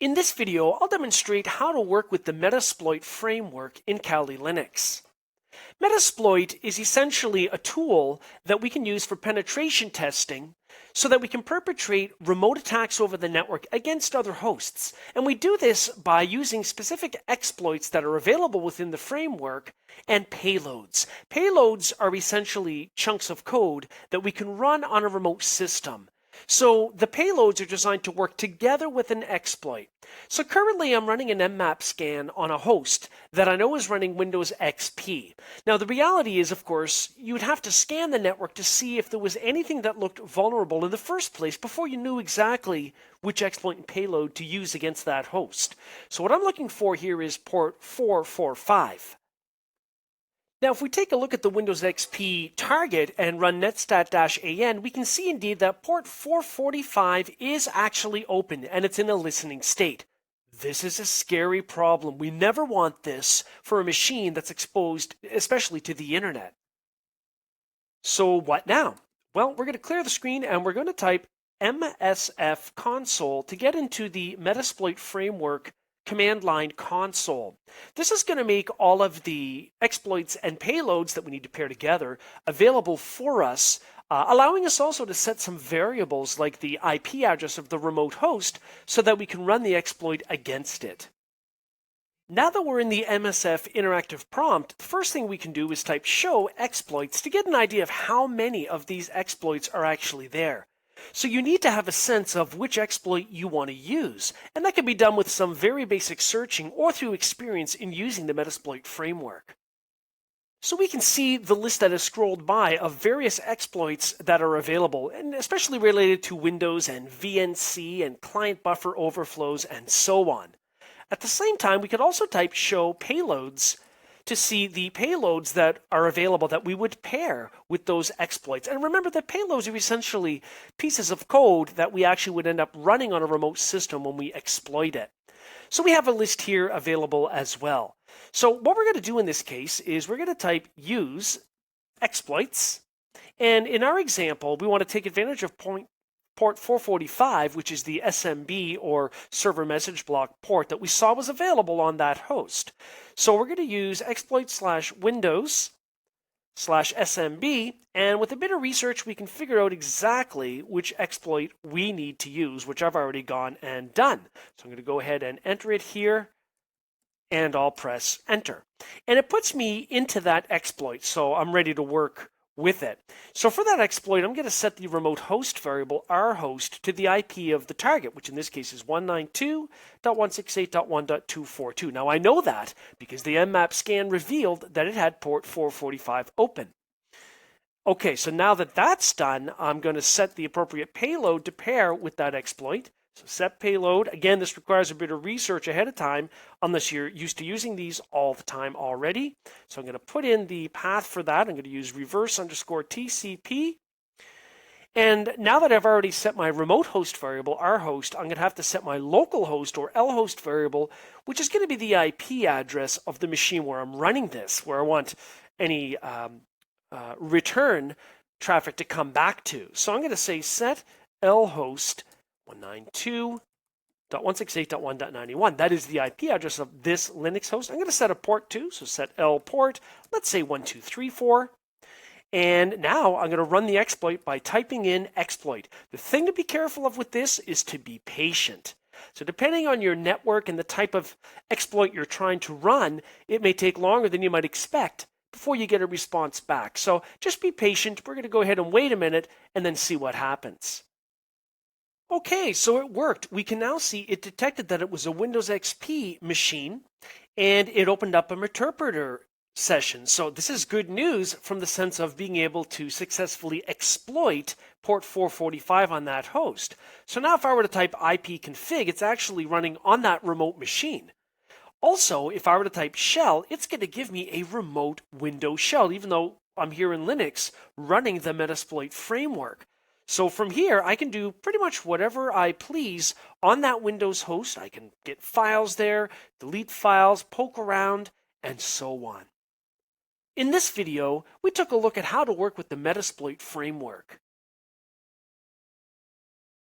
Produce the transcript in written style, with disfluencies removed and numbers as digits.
In this video, I'll demonstrate how to work with the Metasploit framework in Kali Linux. Metasploit is essentially a tool that we can use for penetration testing so that we can perpetrate remote attacks over the network against other hosts. And we do this by using specific exploits that are available within the framework and payloads. Payloads are essentially chunks of code that we can run on a remote system. So the payloads are designed to work together with an exploit. So currently I'm running an mmap scan on a host that I know is running Windows XP. Now the reality is, of course, you'd have to scan the network to see if there was anything that looked vulnerable in the first place before you knew exactly which exploit and payload to use against that host. So what I'm looking for here is port 445. Now, if we take a look at the Windows XP target and run netstat-an, we can see indeed that port 445 is actually open and it's in a listening state. This is a scary problem. We never want this for a machine that's exposed, especially to the internet. So what now? Well, we're going to clear the screen and we're going to type MSF console to get into the Metasploit framework command line console. This is going to make all of the exploits and payloads that we need to pair together available for us, allowing us also to set some variables like the IP address of the remote host so that we can run the exploit against it. Now that we're in the MSF interactive prompt, the first thing we can do is type show exploits to get an idea of how many of these exploits are actually there. So you need to have a sense of which exploit you want to use, and that can be done with some very basic searching or through experience in using the Metasploit framework. So we can see the list that is scrolled by of various exploits that are available, and especially related to Windows and VNC and client buffer overflows and so on. At the same time, we could also type show payloads to see the payloads that are available that we would pair with those exploits. And remember that payloads are essentially pieces of code that we actually would end up running on a remote system when we exploit it. So we have a list here available as well. So what we're going to do in this case is we're going to type use exploits. And in our example, we want to take advantage of port 445, which is the SMB or server message block port that we saw was available on that host. So we're going to use exploit/windows/SMB, and with a bit of research, we can figure out exactly which exploit we need to use, which I've already gone and done. So I'm going to go ahead and enter it here, and I'll press enter. And it puts me into that exploit, so I'm ready to work with it. So for that exploit, I'm going to set the remote host variable, our host, to the IP of the target, which in this case is 192.168.1.242. Now I know that because the mmap scan revealed that it had port 445 open. Okay, so now that that's done, I'm going to set the appropriate payload to pair with that exploit. So set payload. Again, this requires a bit of research ahead of time unless you're used to using these all the time already. So I'm going to put in the path for that. I'm going to use reverse_TCP. And now that I've already set my remote host variable, our host, I'm going to have to set my local host or lhost variable, which is going to be the IP address of the machine where I'm running this, where I want any return traffic to come back to. So I'm going to say set lhost 192.168.1.91. That is the IP address of this Linux host. I'm going to set a port too, so set L port, let's say 1234. And now I'm going to run the exploit by typing in exploit. The thing to be careful of with this is to be patient. So depending on your network and the type of exploit you're trying to run, it may take longer than you might expect before you get a response back. So just be patient. We're going to go ahead and wait a minute and then see what happens. Okay, so it worked. We can now see it detected that it was a Windows XP machine, and it opened up an interpreter session. So this is good news from the sense of being able to successfully exploit port 445 on that host. So now if I were to type ipconfig, it's actually running on that remote machine. Also, if I were to type shell, it's going to give me a remote Windows shell, even though I'm here in Linux running the Metasploit framework. So from here, I can do pretty much whatever I please on that Windows host. I can get files there, delete files, poke around, and so on. In this video, we took a look at how to work with the Metasploit framework.